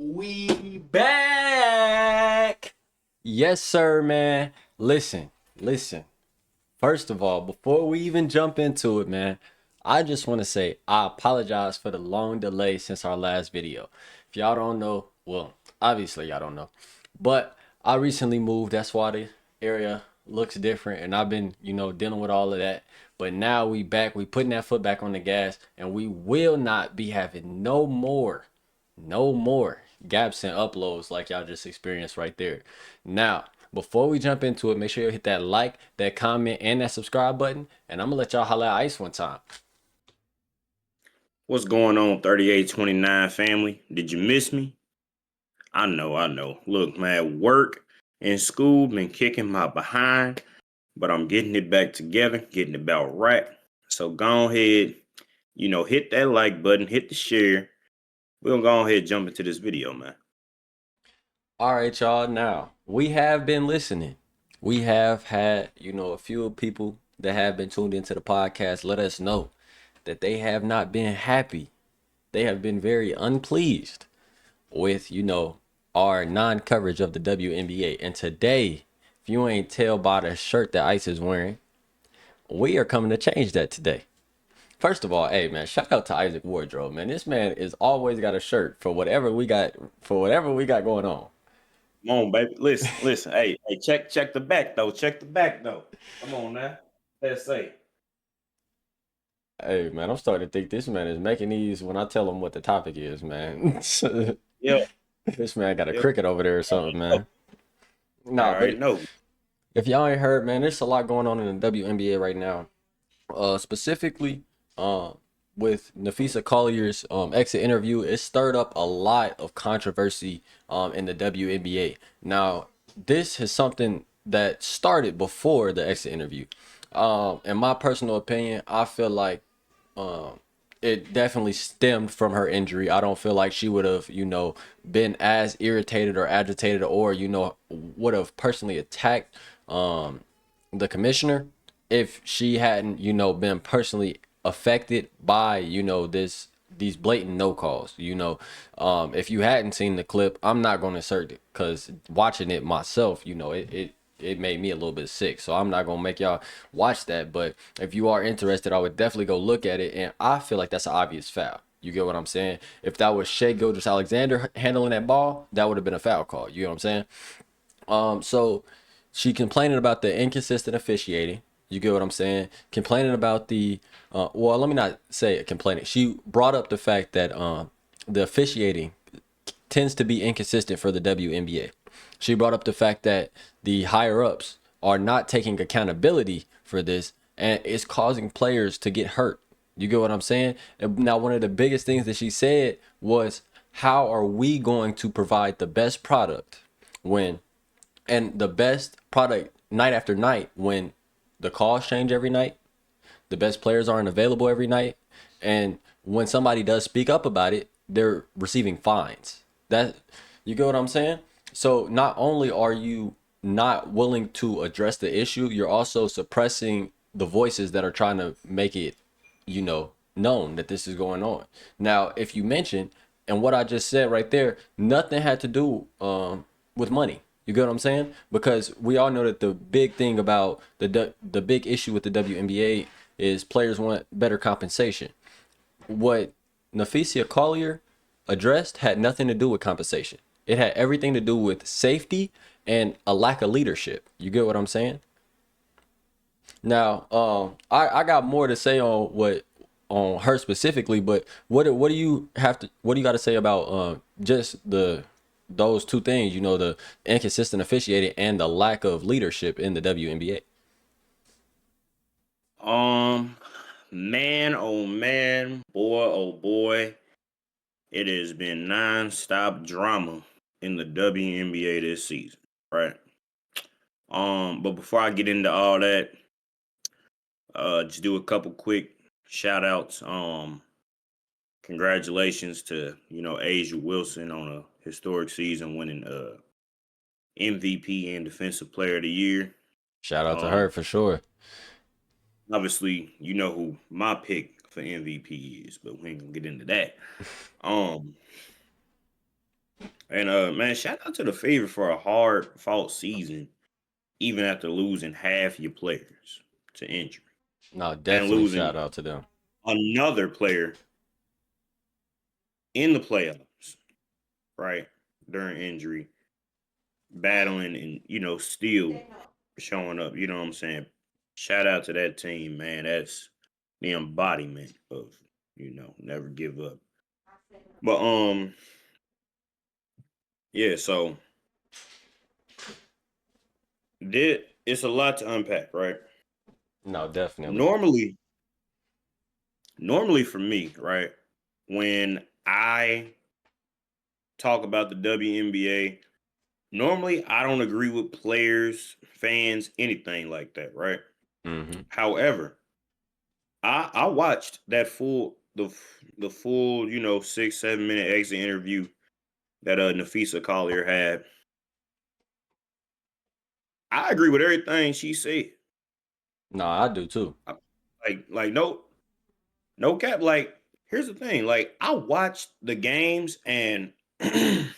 We back. Yes, sir, man. Listen. First of all, before we even jump into it, man, I just want to say I apologize for the long delay since our last video. If y'all don't know, well, obviously y'all don't know, but I recently moved. That's why the area looks different, and I've been, dealing with all of that. But now we back. We putting that foot back on the gas, and we will not be having no more gaps and uploads like y'all just experienced right there. Now, before we jump into it, make sure you hit that like, that comment, and that subscribe button. And I'm gonna let y'all holla at Ice one time. What's going on, 3829 family? Did you miss me? I know. Look, man, work and school been kicking my behind, but I'm getting it back together, getting it about right. So go ahead, hit that like button, hit the share. We're gonna go ahead and jump into this video, man. All right, y'all. Now, we have been listening. We have had, a few people that have been tuned into the podcast let us know that they have not been happy. They have been very unpleased with, our non-coverage of the WNBA. And today, if you ain't tell by the shirt that Ice is wearing, we are coming to change that today. First of all, hey man, shout out to Isaac Wardrobe, man. This man is always got a shirt for whatever we got going on. Come on, baby. Listen. Hey, check the back though. Check the back though. Come on now. Let's say. Hey man, I'm starting to think this man is making these when I tell him what the topic is, man. Yeah, This man got a yeah. cricket over there or All something, right, no. man. All Nah, right, but no. if y'all ain't heard, man, there's a lot going on in the WNBA right now. Specifically, with Nafisa Collier's exit interview, it stirred up a lot of controversy in the WNBA. Now, this is something that started before the exit interview. In my personal opinion, I feel like um, it definitely stemmed from her injury. I don't feel like she would have, been as irritated or agitated or, would have personally attacked the commissioner if she hadn't, been personally affected by, these blatant no calls. If you hadn't seen the clip, I'm not going to insert it because watching it myself, it made me a little bit sick. So I'm not gonna make y'all watch that. But if you are interested, I would definitely go look at it. And I feel like that's an obvious foul. You get what I'm saying? If that was Shea Gilgeous-Alexander handling that ball, that would have been a foul call. You know what I'm saying? So she complaining about the inconsistent officiating. You get what I'm saying? Complaining about the well, let me not say it complaining. She brought up the fact that the officiating tends to be inconsistent for the WNBA. She brought up the fact that the higher ups are not taking accountability for this and it's causing players to get hurt. You get what I'm saying? And now, one of the biggest things that she said was, how are we going to provide the best product when, and the best product night after night when the calls change every night, the best players aren't available every night, and when somebody does speak up about it, they're receiving fines. That, you get what I'm saying? So not only are you not willing to address the issue, you're also suppressing the voices that are trying to make it, known that this is going on. Now, if you mention, and what I just said right there, nothing had to do with money. You get what I'm saying? Because we all know that the big thing about the big issue with the WNBA is players want better compensation. What Nafisa Collier addressed had nothing to do with compensation. It had everything to do with safety and a lack of leadership. You get what I'm saying? Now, I got more to say on her specifically, but what do you got to say about just those two things? The inconsistent officiating and the lack of leadership in the WNBA. Um, Man, oh man, boy, oh boy, it has been non-stop drama in the WNBA this season, right? But before I get into all that, just do a couple quick shout outs. Congratulations to, Asia Wilson on a historic season winning MVP and Defensive Player of the Year. Shout out to Um, her for sure. Obviously, you know who my pick for MVP is, but we ain't gonna get into that. Um, And man, shout out to the Fever for a hard fought season, even after losing half your players to injury No, and definitely losing shout out to them. another player in the playoffs, right? During injury, battling and still showing up. You know what I'm saying? Shout out to that team, man. That's the embodiment of never give up. But yeah. So did it's a lot to unpack, right? No, definitely. Normally, normally for me, right, when I talk about the WNBA, normally I don't agree with players, fans, anything like that, right? Mm-hmm. However, I watched that the full 6 7 minute exit interview that Nafisa Collier had. I agree with everything she said. No, I do too. I- like no cap. Like here's the thing. Like I watched the games and it's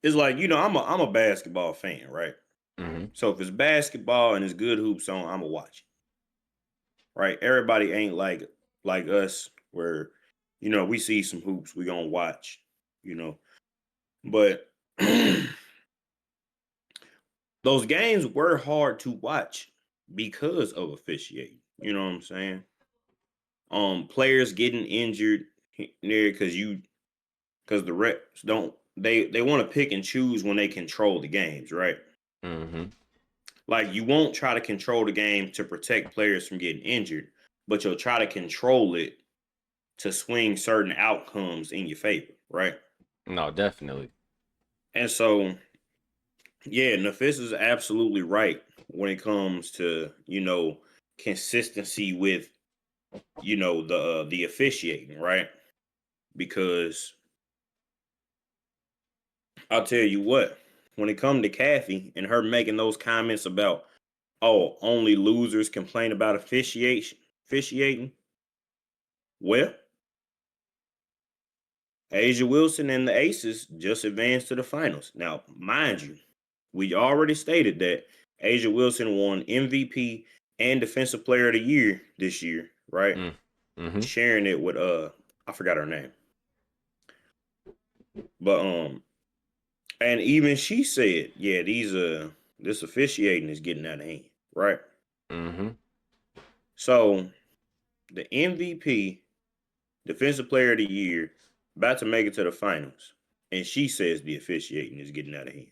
like I'm a basketball fan, right? Mm-hmm. So if it's basketball and it's good hoops on, I'ma watch it, right? Everybody ain't like us where we see some hoops we gonna watch, you know. But those games were hard to watch because of officiating. You know what I'm saying? Players getting injured there because the reps don't they want to pick and choose when they control the games, right? Mm-hmm. Like you won't try to control the game to protect players from getting injured, but you'll try to control it to swing certain outcomes in your favor, right? No, definitely. And so, yeah, Nafis is absolutely right when it comes to consistency with the officiating, right? Because I'll tell you what, when it comes to Kathy and her making those comments about, oh, only losers complain about officiating. Well, Asia Wilson and the Aces just advanced to the finals. Now, mind you, we already stated that Asia Wilson won MVP and Defensive Player of the Year this year, right? Mm. Mm-hmm. Sharing it with I forgot her name. But and even she said, yeah, this officiating is getting out of hand, right? Mm-hmm. So the MVP, Defensive Player of the Year, about to make it to the finals, and she says the officiating is getting out of hand.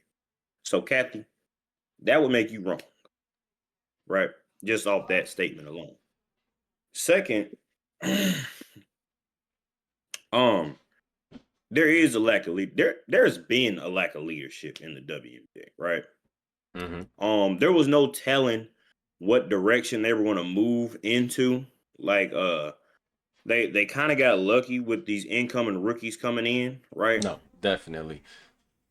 So, Kathy, that would make you wrong, right? Just off that statement alone. Second, um, there is a lack of there's been a lack of leadership in the WNBA, right? Mm-hmm. There was no telling what direction they were going to move into. Like, they kind of got lucky with these incoming rookies coming in, right? No, definitely.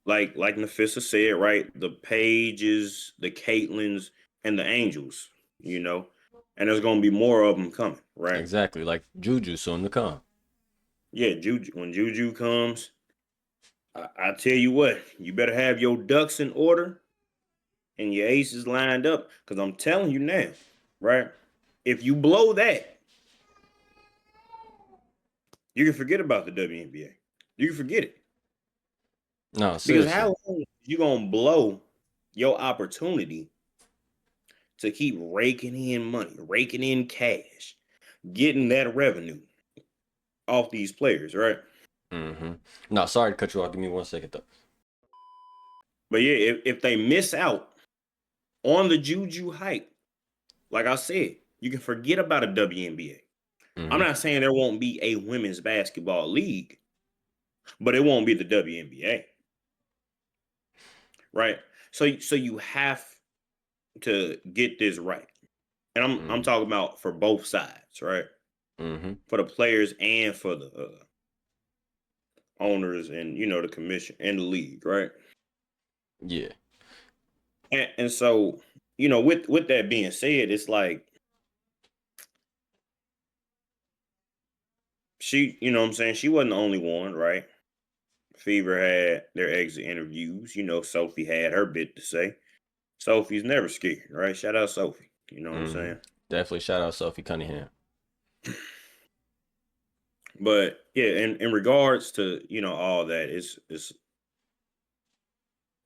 Like Nafissa said, right? The Pages, the Caitlins, and the Angels, you know, and there's gonna be more of them coming, right? Exactly. Like Juju soon to come. Yeah, Juju. When Juju comes, I tell you what, you better have your ducks in order and your aces lined up, because I'm telling you now, right? If you blow that, you can forget about the WNBA. You can forget it. No, Because seriously. how long you gonna blow your opportunity to keep raking in money, raking in cash, getting that revenue off these players, right? Mm-hmm. No, sorry to cut you off. Give me 1 second though. But yeah, if they miss out on the Juju hype, like I said, you can forget about a WNBA. I'm Mm-hmm. not saying there won't be a women's basketball league, but it won't be the WNBA, right? So you have to get this right. And I'm Mm-hmm. talking about for both sides, right? Mm-hmm. For the players and for the owners and the commission and the league, right? Yeah. And so with that being said, it's like she, what I'm saying, she wasn't the only one, right? Fever had their exit interviews. Sophie had her bit to say. Sophie's never scared, right? Shout out Sophie. You know what I'm Hmm. saying? Definitely shout out Sophie Cunningham. But yeah, in regards to all that, it's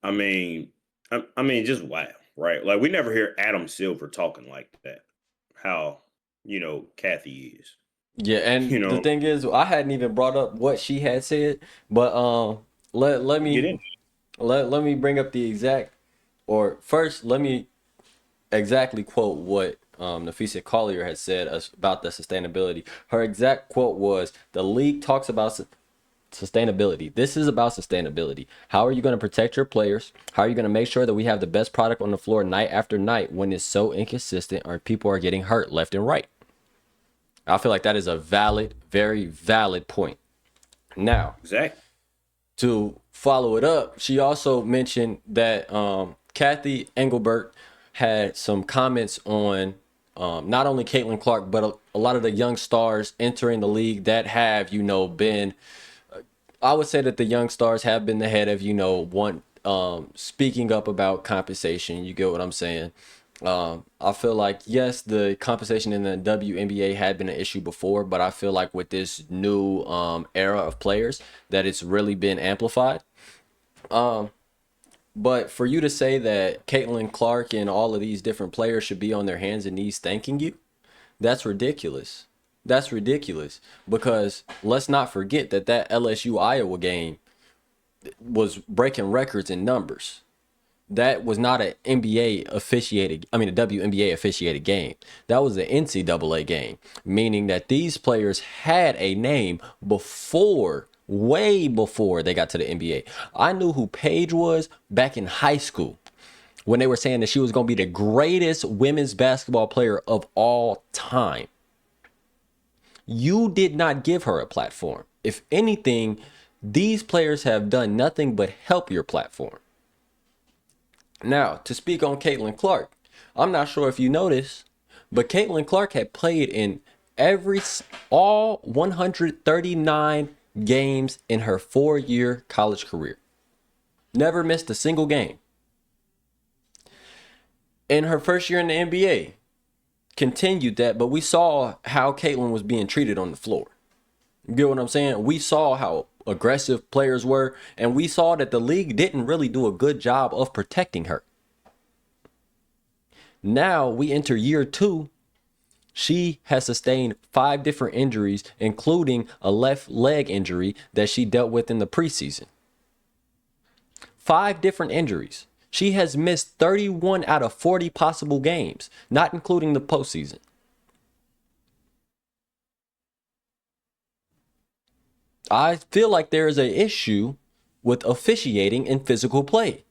I mean, I mean, just wow, right? Like we never hear Adam Silver talking like that. How Kathy is. Yeah, You and the know, thing is, I hadn't even brought up what she had said, but let get me in. let me bring up the exact, or first let me exactly quote what Nafisa Collier had said about the sustainability. Her exact quote was, "The league talks about sustainability. This is about sustainability. How are you going to protect your players? How are you going to make sure that we have the best product on the floor night after night when it's so inconsistent or people are getting hurt left and right?" I feel like that is a valid, very valid point. Now, Exactly. to follow it up, she also mentioned that Kathy Engelbert had some comments on not only Caitlin Clark, but a lot of the young stars entering the league that have, been, I would say that the young stars have been the head of, one speaking up about compensation. You get what I'm saying? I feel like, yes, the compensation in the WNBA had been an issue before, but I feel like with this new era of players, that it's really been amplified. But for you to say that Caitlin Clark and all of these different players should be on their hands and knees thanking you, that's ridiculous. That's ridiculous because let's not forget that LSU Iowa game was breaking records in numbers. That was not an NBA officiated, I mean, a WNBA officiated game. That was an NCAA game, meaning that these players had a name before, way before they got to the NBA. I knew who Paige was back in high school when they were saying that she was going to be the greatest women's basketball player of all time. You did not give her a platform. If anything, these players have done nothing but help your platform. Now, to speak on Caitlin Clark, I'm not sure if you noticed, but Caitlin Clark had played in all 139 games in her 4-year college career. Never missed a single game. In her first year in the NBA, continued that, but we saw how Caitlin was being treated on the floor. You get what I'm saying? We saw how aggressive players were, and we saw that the league didn't really do a good job of protecting her. Now we enter year 2. She has sustained 5 different injuries, including a left leg injury that she dealt with in the preseason. 5 different injuries. She has missed 31 out of 40 possible games, not including the postseason. I feel like there is an issue with officiating in physical play.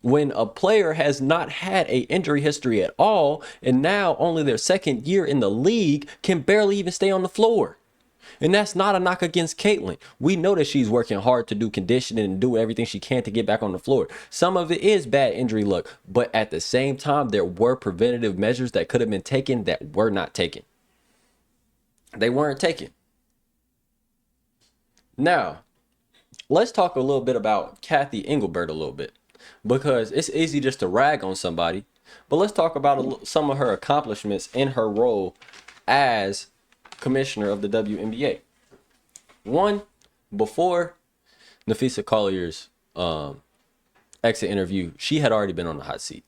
When a player has not had a injury history at all, and now only their second year in the league can barely even stay on the floor. And that's not a knock against Caitlin. We know that she's working hard to do conditioning and do everything she can to get back on the floor. Some of it is bad injury luck, but at the same time, there were preventative measures that could have been taken that were not taken. They weren't taken. Now, let's talk a little bit about Kathy Engelbert a little bit, because it's easy just to rag on somebody, but let's talk about some of her accomplishments in her role as commissioner of the WNBA. One, before Nafisa Collier's exit interview, she had already been on the hot seat.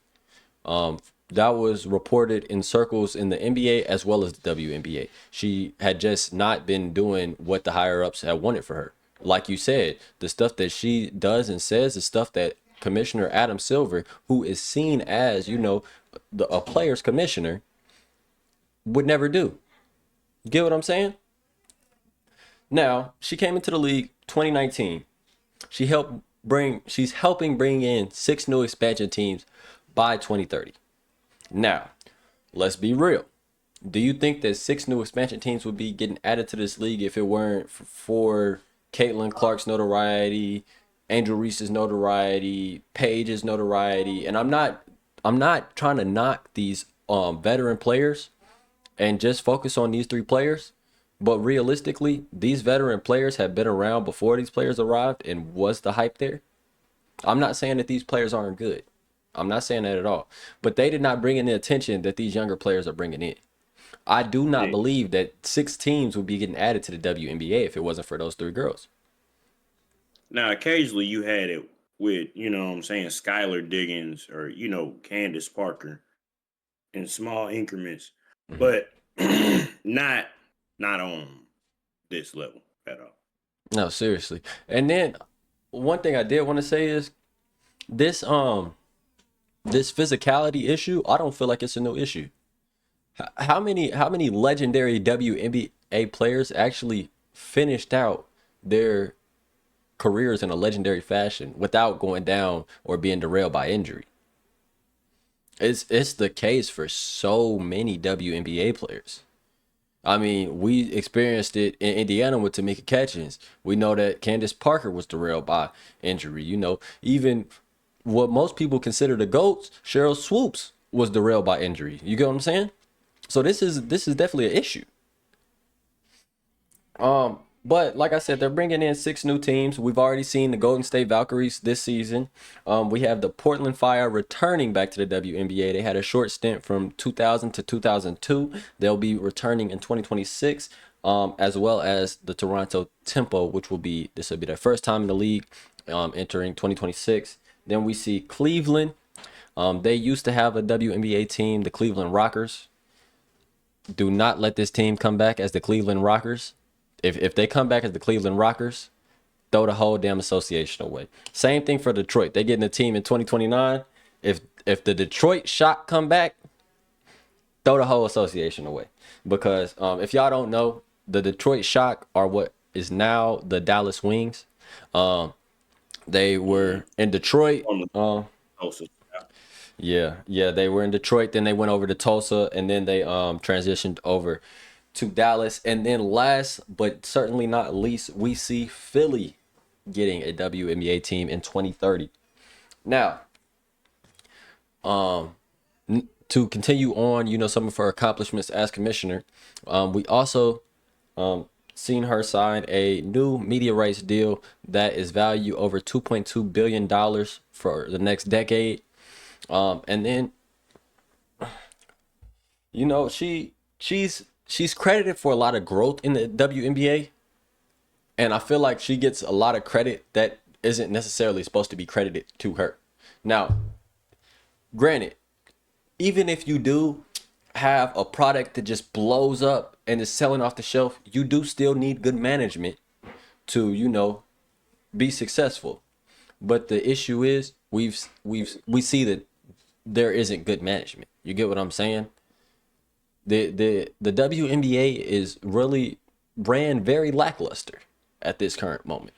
That was reported in circles in the NBA as well as the WNBA. She had just not been doing what the higher ups had wanted for her. Like you said, the stuff that she does and says is stuff that Commissioner Adam Silver, who is seen as, a player's commissioner, would never do. Get what I'm saying? Now, she came into the league 2019. She's helping bring in 6 new expansion teams by 2030. Now, let's be real. Do you think that 6 new expansion teams would be getting added to this league if it weren't for Caitlin Clark's notoriety, Angel Reese's notoriety, Paige's notoriety? And I'm not trying to knock these veteran players and just focus on these 3 players, But realistically, these veteran players have been around before these players arrived, and was the hype there? I'm not saying that these players aren't good. I'm not saying that at all. But they did not bring in the attention that these younger players are bringing in. I do not Yeah. believe that 6 teams would be getting added to the WNBA if it wasn't for those 3 girls. Now, occasionally you had it with, what I'm saying, Skylar Diggins or, Candace Parker in small increments, Mhm. but not not on this level at all. No, seriously. And then one thing I did want to say is this this physicality issue, I don't feel like it's a new issue. How many legendary WNBA players actually finished out their careers in a legendary fashion without going down or being derailed by injury? It's the case for so many WNBA players. I mean, we experienced it in Indiana with Tamika Catchings. We know that Candace Parker was derailed by injury. Even what most people consider the GOATs, Cheryl Swoops was derailed by injury. You get what I'm saying? So this is definitely an issue. But like I said, they're bringing in 6 new teams. We've already seen the Golden State Valkyries this season. We have the Portland Fire returning back to the WNBA. They had a short stint from 2000 to 2002. They'll be returning in 2026, as well as the Toronto Tempo, which will be their first time in the league, entering 2026. Then we see Cleveland. They used to have a WNBA team, the Cleveland Rockers. Do not let this team come back as the Cleveland Rockers. If they come back as the Cleveland Rockers, throw the whole damn association away. Same thing for Detroit. They getting a team in 2029. If the Detroit Shock come back, throw the whole association away. Because if y'all don't know, the Detroit Shock are what is now the Dallas Wings. They Yeah, were in Detroit. on the Tulsa. Yeah, they were in Detroit. Then they went over to Tulsa, and then they transitioned over to Dallas. And then last but certainly not least, we see Philly getting a WNBA team in 2030. Now, to continue on, some of her accomplishments as commissioner, we also seen her sign a new media rights deal that is valued over $2.2 billion for the next decade. And then she's credited for a lot of growth in the WNBA, and I feel like she gets a lot of credit that isn't necessarily supposed to be credited to her. Now, granted, even if you do have a product that just blows up and is selling off the shelf, you do still need good management to, be successful. But the issue is we see that there isn't good management. You get what I'm saying? The WNBA is really ran very lackluster at this current moment.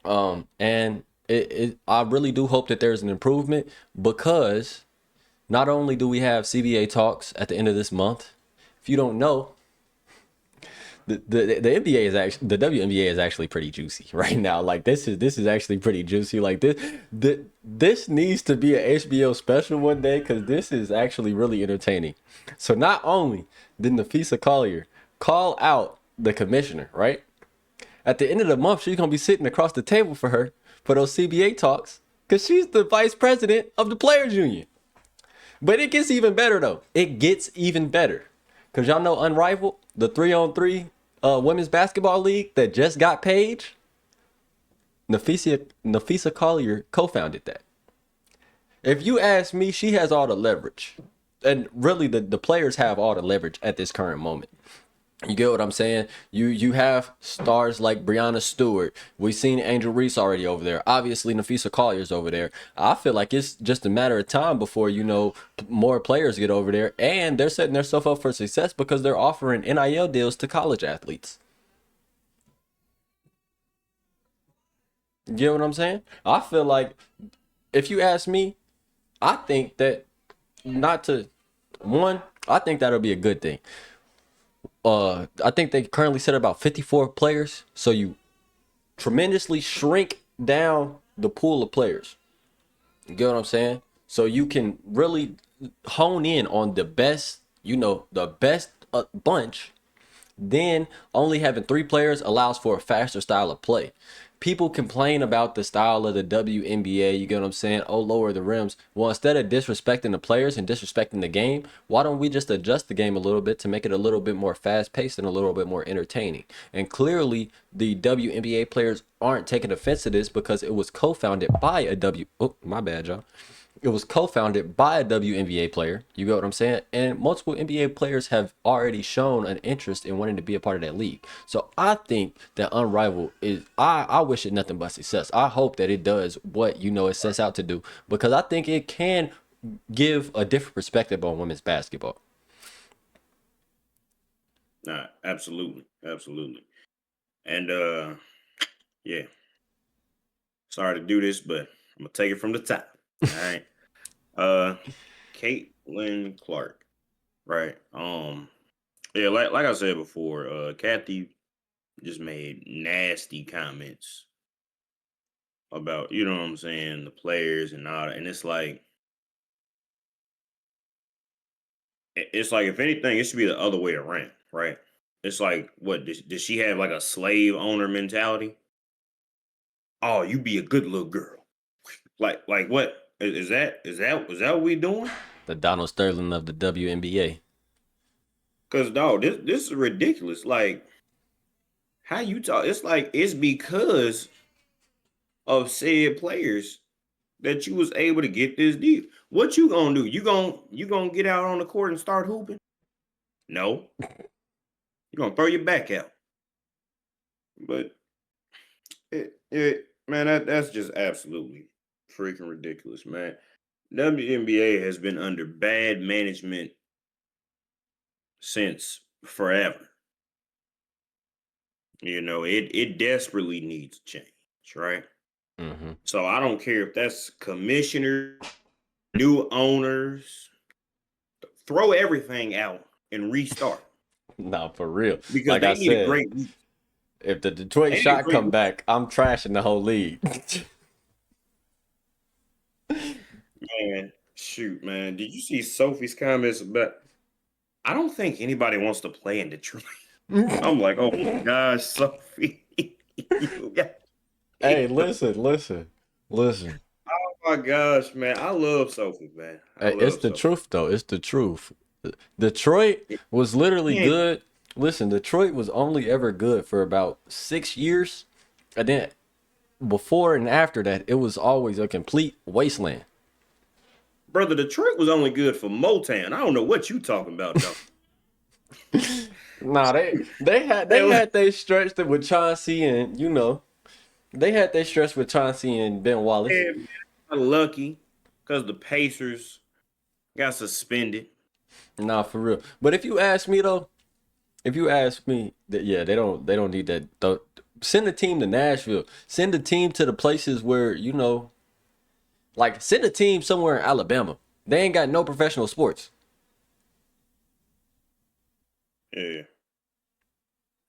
And I really do hope that there's an improvement, because not only do we have CBA talks at the end of this month, if you don't know, the NBA is actually the WNBA is actually pretty juicy right now. Like this is actually pretty juicy. Like this needs to be an HBO special one day, because this is actually really entertaining. So not only did Nafisa Collier call out the commissioner, right? At the end of the month, she's gonna be sitting across the table for her for those CBA talks, because she's the vice president of the players union. But it gets even better though. It gets even better. Cause y'all know Unrivaled, the 3-on-3 women's basketball league that just got Paige. Nafisa Collier co-founded that. If you ask me, she has all the leverage. And really the players have all the leverage at this current moment. You get what I'm saying? You have stars like Breonna Stewart. We've seen Angel Reese already over there. Obviously, Nafisa Collier's over there. I feel like it's just a matter of time before, more players get over there. And they're setting themselves up for success because they're offering NIL deals to college athletes. You get what I'm saying? I feel like, if you ask me, I think that not to, one, I think that'll be a good thing. I think they currently set about 54 players. So you tremendously shrink down the pool of players. You get what I'm saying? So you can really hone in on the best, the best bunch, Then only having 3 players allows for a faster style of play. People complain about the style of the WNBA, you get what I'm saying? Oh, lower the rims. Well, instead of disrespecting the players and disrespecting the game, why don't we just adjust the game a little bit to make it a little bit more fast paced and a little bit more entertaining? And clearly, the WNBA players aren't taking offense to this because it was co founded by a Oh, my bad, y'all. It was co-founded by a WNBA player. You get what I'm saying? And multiple NBA players have already shown an interest in wanting to be a part of that league. So I think that Unrivaled is I wish it nothing but success. I hope that it does what it sets out to do because I think it can give a different perspective on women's basketball. Nah, absolutely, absolutely. And yeah, sorry to do this, but I'm gonna take it from the top. All right. Uh, Caitlin Clark, right? Yeah, like I said before, Kathy just made nasty comments about, you know what I'm saying, the players and all that. And it's like if anything, it should be the other way around, right? It's like, what does she have like a slave owner mentality? Oh, you be a good little girl. Like what is that what we doing? The Donald Sterling of the WNBA. Because dog, this is ridiculous. Like how you talk? It's like it's because of said players that you was able to get this deal. What you gonna do? You gonna get out on the court and start hooping? No, you gonna throw your back out. But man, that's just absolutely freaking ridiculous, man. WNBA has been under bad management since forever. It desperately needs change, right? Mm-hmm. So I don't care if that's commissioner, new owners, throw everything out and restart Nah, for real. because Like I they need a said, great week. if the Detroit They need a shot great come week. back, I'm trashing the whole league. Man, shoot, man. Did you see Sophie's comments about I don't think anybody wants to play in Detroit. I'm like, oh my gosh, Sophie. you got Hey, listen. Oh my gosh, man. I love Sophie, man. I Hey, it's love the Sophie. truth though. It's the truth. Detroit was literally Yeah, good. Listen, Detroit was only ever good for about 6 years, and then before and after that, it was always a complete wasteland. brother, Detroit was only good for Motown. I don't know what you talking about, though. Nah, they had It they was- had they stretched it with Chauncey and they had they stretched with Chauncey and Ben Wallace. yeah, man, got lucky because the Pacers got suspended. Nah, for real. But if you ask me though, if you ask me, that yeah, they don't need that. Send the team to Nashville. Send the team to the places where like send a team somewhere in Alabama. They ain't got no professional sports. Yeah.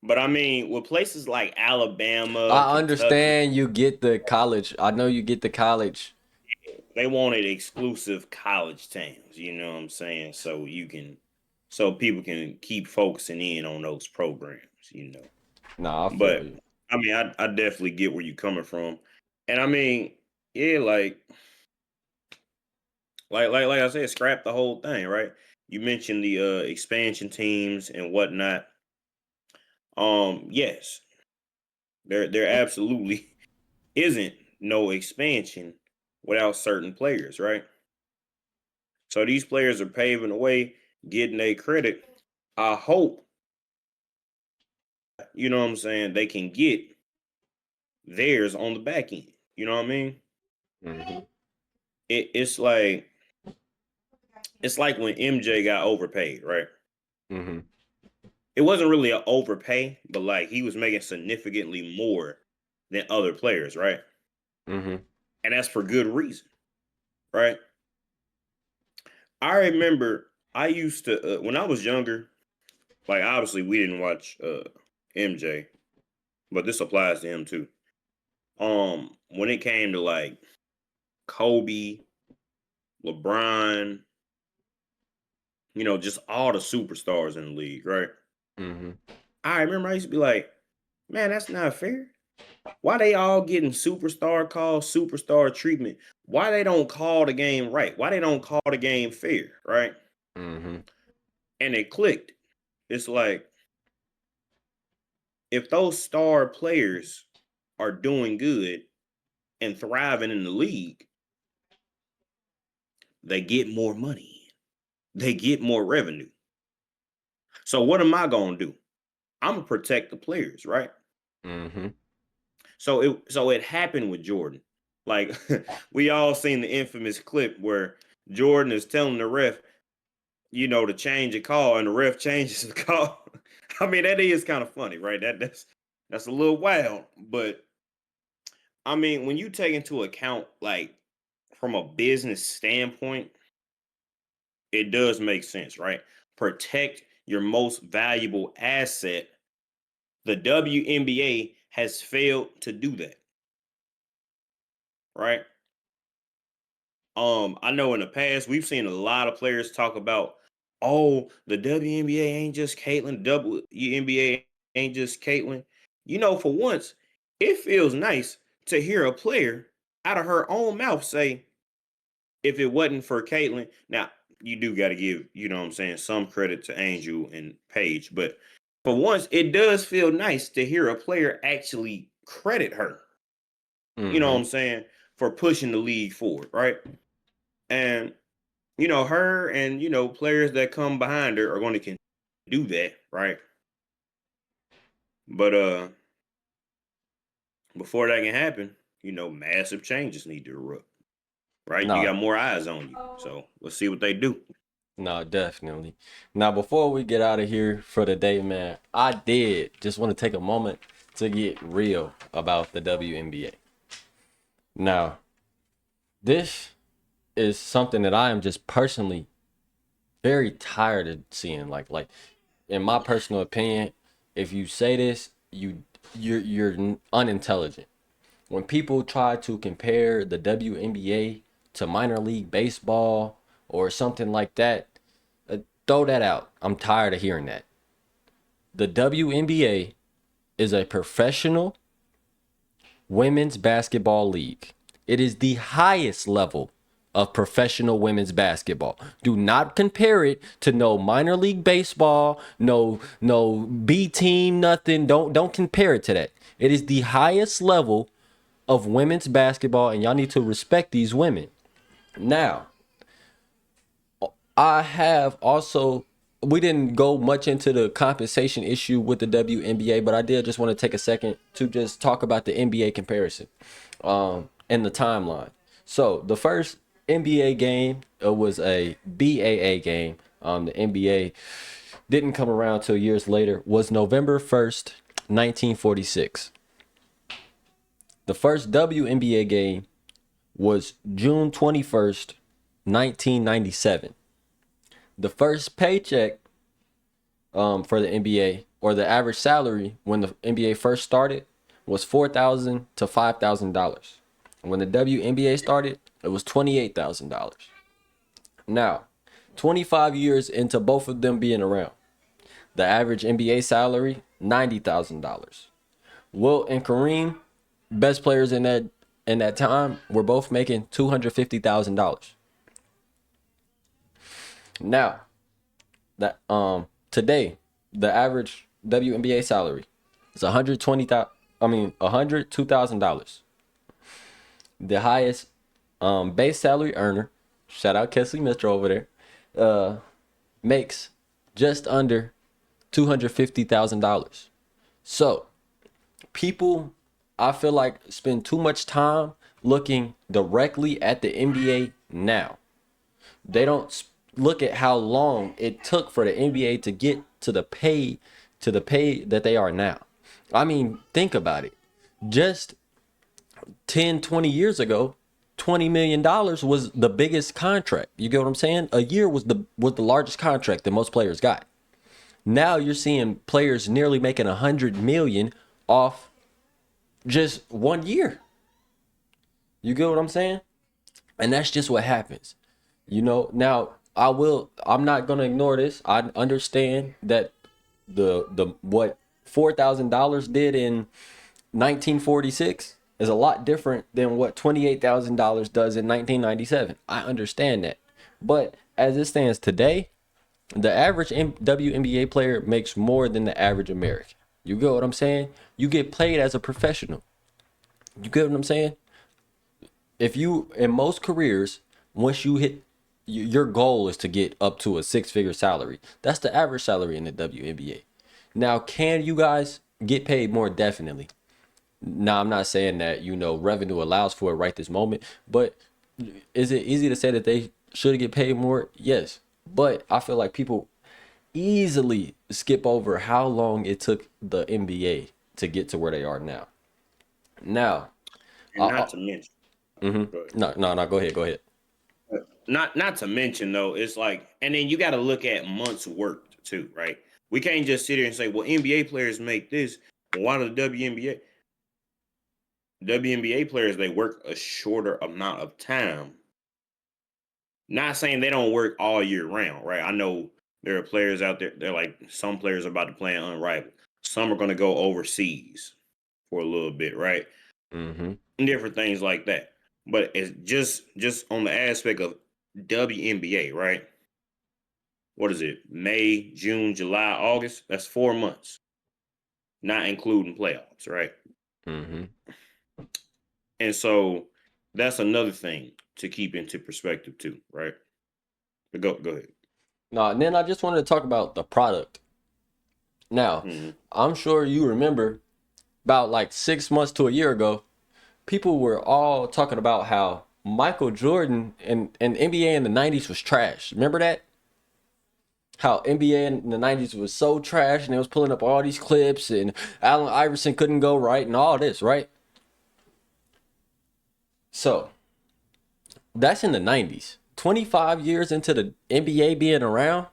But I mean, with places like Alabama, I Kentucky, understand you get the college. I know you get the college. they wanted exclusive college towns, you know what I'm saying? So people can keep focusing in on those programs. Nah, I feel But you. I mean, I definitely get where you're coming from. And I mean, yeah, like I said, scrap the whole thing, right? You mentioned the expansion teams and whatnot. Yes, there absolutely isn't no expansion without certain players, right? So these players are paving the way, getting their credit. I hope, you know what I'm saying, they can get theirs on the back end. You know what I mean? Hmm. It's like when MJ got overpaid, right? Hmm. It wasn't really an overpay, but like he was making significantly more than other players, right? Hmm. And that's for good reason, right? I remember I used to when I was younger, like obviously we didn't watch MJ, but this applies to him too. When it came to like Kobe, LeBron, just all the superstars in the league, right? Hmm. I remember I used to be like, man, that's not fair. Why they all getting superstar calls, superstar treatment? Why they don't call the game right? Why they don't call the game fair, right? Mm-hmm. And it clicked. It's like if those star players are doing good and thriving in the league, they get more money. They get more revenue. So what am I gonna do? I'm gonna protect the players, right? Mm-hmm. So it happened with Jordan. Like we all seen the infamous clip where Jordan is telling the ref, to change a call, and the ref changes the call. I mean, that is kind of funny, right? That's a little wild, but I mean, when you take into account like from a business standpoint, it does make sense, right? Protect your most valuable asset. The WNBA has failed to do that, right? I know in the past we've seen a lot of players talk about, oh, the WNBA ain't just Caitlyn, WNBA ain't just Caitlyn. For once, it feels nice to hear a player out of her own mouth say, if it wasn't for Caitlyn, now you do got to give, what I'm saying, some credit to Angel and Paige, but for once, it does feel nice to hear a player actually credit her, what Mm-hmm. I'm saying, for pushing the league forward, right? And her and players that come behind her are going to do that, right? But before that can happen, massive changes need to erupt, right? You No, got more eyes on you, so let's see what they do. no, definitely. Now, before we get out of here for the day, man, I did just want to take a moment to get real about the WNBA. Now, this is something that I am just personally very tired of seeing. Like in my personal opinion, if you say this, you're unintelligent. When people try to compare the WNBA to minor league baseball or something like that, throw that out. I'm tired of hearing that. The WNBA is a professional women's basketball league. It is the highest level of professional women's basketball. Do not compare it to no minor league baseball, no B team, nothing. Don't compare it to that. It is the highest level of women's basketball, and y'all need to respect these women. Now, I have also, we didn't go much into the compensation issue with the WNBA, but I did just want to take a second to just talk about the NBA comparison and the timeline. So the first NBA game was a BAA game. The NBA didn't come around till years later. Was November 1st, 1946. The first WNBA game was June 21st, 1997. The first paycheck for the NBA, or the average salary when the NBA first started, was $4,000 to $5,000. When the WNBA started, it was $28,000. Now, 25 years into both of them being around, the average NBA salary $90,000. Wilt and Kareem, best players in that time, were both making $250,000. Now, that today, the average WNBA salary is $102,000. The highest base salary earner, shout out Kesley Mitchell over there, makes just under $250,000. So people, I feel like, spend too much time looking directly at the NBA now. They don't look at how long it took for the NBA to get to the pay that they are now. I mean, think about it. Just 10, 20 years ago, $20 million was the biggest contract. You get what I'm saying? A year was the largest contract that most players got. Now you're seeing players nearly making 100 million off just 1 year. You get what I'm saying? And that's just what happens. Now I'm not gonna ignore this. I understand that the what $4,000 did in 1946 is a lot different than what $28,000 does in 1997. I understand that. But as it stands today, the average WNBA player makes more than the average American. You get what I'm saying? You get paid as a professional. You get what I'm saying? If you, in most careers, once you hit, your goal is to get up to a six-figure salary. That's the average salary in the WNBA. Now, can you guys get paid more? Definitely. Now, I'm not saying that, revenue allows for it right this moment, but is it easy to say that they should get paid more? Yes. But I feel like people easily skip over how long it took the NBA to get to where they are now. Now, And uh, not to mention, go ahead. no, go ahead, go ahead. Not to mention though, it's like, and then you got to look at months worked too, right? We can't just sit here and say, well, NBA players make this. Well, why do the WNBA players they work a shorter amount of time? Not saying they don't work all year round, right? I know there are players out there. They're like some players are about to play unrivaled. Some are going to go overseas for a little bit, right? Mm-hmm. Different things like that. But it's just on the aspect of WNBA, right? What is it? May, June, July, August. That's 4 months, not including playoffs, right? Mm-hmm. And so that's another thing to keep into perspective too, right? But go ahead. No, and then I just wanted to talk about the product. Now, Hmm. I'm sure you remember about like 6 months to a year ago, people were all talking about how Michael Jordan and NBA in the 90s was trash. Remember that? How NBA in the 90s was so trash and they was pulling up all these clips and Allen Iverson couldn't go right and all this, right? So that's in the 90s. 25 years into the NBA being around,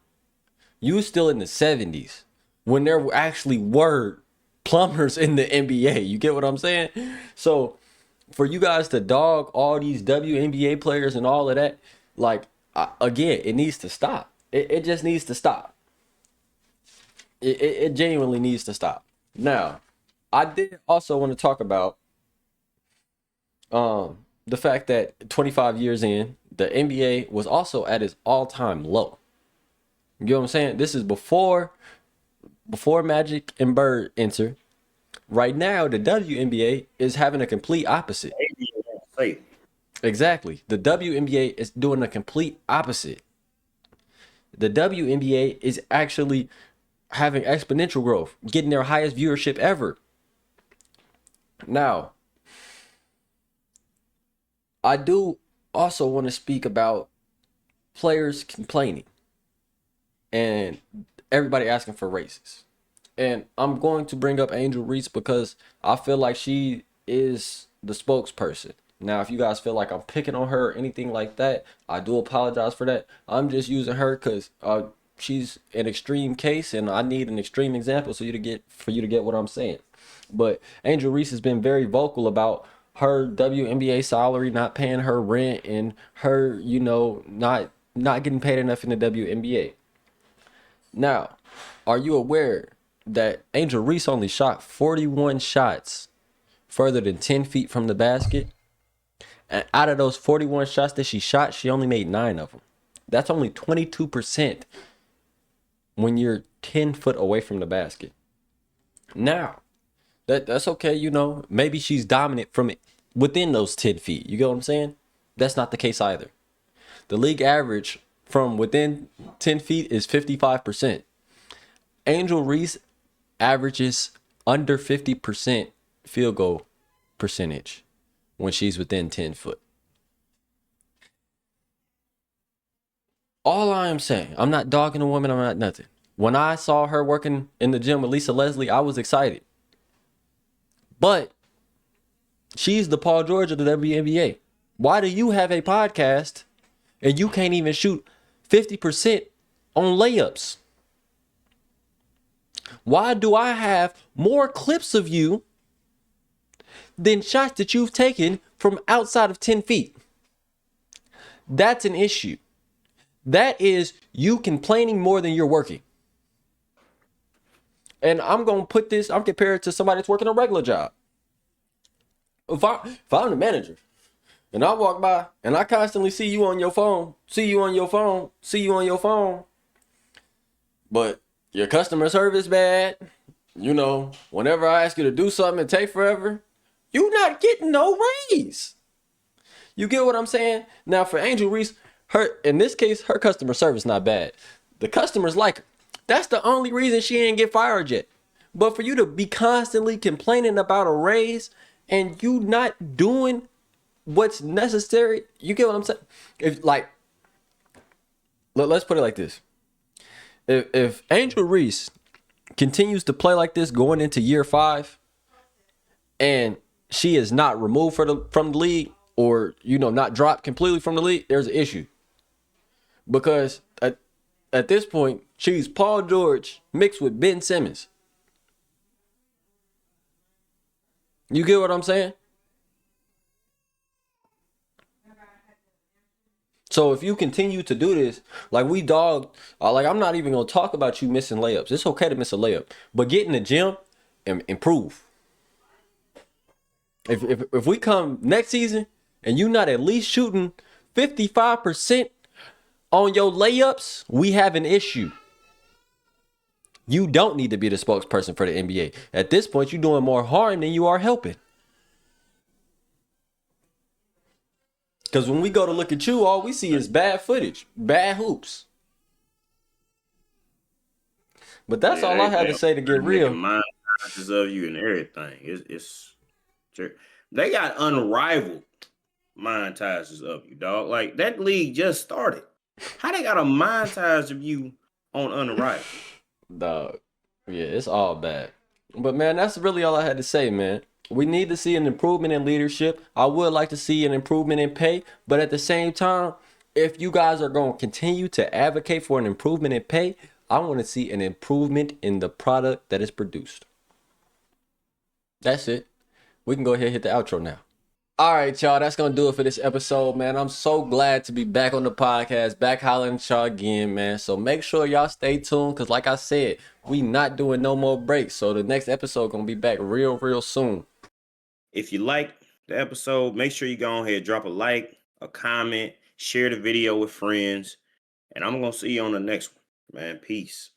you still in the 70s when there actually were plumbers in the NBA. You get what I'm saying? So for you guys to dog all these WNBA players and all of that, like, again, it needs to stop. It just needs to stop. It genuinely needs to stop. Now, I did also want to talk about the fact that 25 years in, the NBA was also at its all-time low. You know what I'm saying? This is before Magic and Bird enter. Right now, the WNBA is having a complete opposite. Say, Exactly. The WNBA is doing a complete opposite. The WNBA is actually having exponential growth, getting their highest viewership ever. Now, I do also want to speak about players complaining and everybody asking for raises. And I'm going to bring up Angel Reese because I feel like she is the spokesperson. Now, if you guys feel like I'm picking on her or anything like that, I do apologize for that. I'm just using her because she's an extreme case, and I need an extreme example for you to get what I'm saying. But Angel Reese has been very vocal about her WNBA salary, not paying her rent, and her, not getting paid enough in the WNBA. Now, are you aware that Angel Reese only shot 41 shots further than 10 feet from the basket? And out of those 41 shots that she shot, she only made 9 of them. That's only 22% when you're 10 foot away from the basket. Now, that's okay, maybe she's dominant from within those 10 feet. You get what I'm saying? That's not the case either. The league average from within 10 feet is 55%. Angel Reese averages under 50% field goal percentage when she's within 10 foot. All I am saying, I'm not dogging a woman, I'm not nothing. When I saw her working in the gym with Lisa Leslie, I was excited. But she's the Paul George of the WNBA. Why do you have a podcast and you can't even shoot 50% on layups? Why do I have more clips of you than shots that you've taken from outside of 10 feet? That's an issue. That is you complaining more than you're working. And I'm gonna put this, I'm compared to somebody that's working a regular job. If I'm the manager and I walk by and I constantly see you on your phone, but your customer service bad, whenever I ask you to do something, it take forever, you not getting no raise. You get what I'm saying? Now for Angel Reese, in this case, her customer service not bad. The customers like her. That's the only reason she ain't get fired yet. But for you to be constantly complaining about a raise and you not doing what's necessary, you get what I'm saying? If like, let's put it like this: if Angel Reese continues to play like this going into year 5, and she is not removed from the league, or not dropped completely from the league, there's an issue. Because at this point, she's Paul George mixed with Ben Simmons. You get what I'm saying? So if you continue to do this, like we dogged, like I'm not even gonna talk about you missing layups. It's okay to miss a layup, but get in the gym and improve. If we come next season and you not at least shooting 55% on your layups, we have an issue. You don't need to be the spokesperson for the NBA. At this point, you're doing more harm than you are helping. Because when we go to look at you, all we see is bad footage, bad hoops. But that's all I had to say to get real. Montages of you and everything. It's they got unrivaled montages of you, dog. Like that league just started. How they got a montage of you on unrivaled? Dog. Yeah, it's all bad. But man, that's really all I had to say, man. We need to see an improvement in leadership. I would like to see an improvement in pay, but at the same time, if you guys are going to continue to advocate for an improvement in pay, I want to see an improvement in the product that is produced. That's it. We can go ahead and hit the outro now. All right, y'all. That's going to do it for this episode, man. I'm so glad to be back on the podcast, back hollering at y'all again, man. So make sure y'all stay tuned because like I said, we not doing no more breaks. So the next episode going to be back real soon. If you like the episode, make sure you go ahead, drop a like, a comment, share the video with friends. And I'm going to see you on the next one, man. Peace.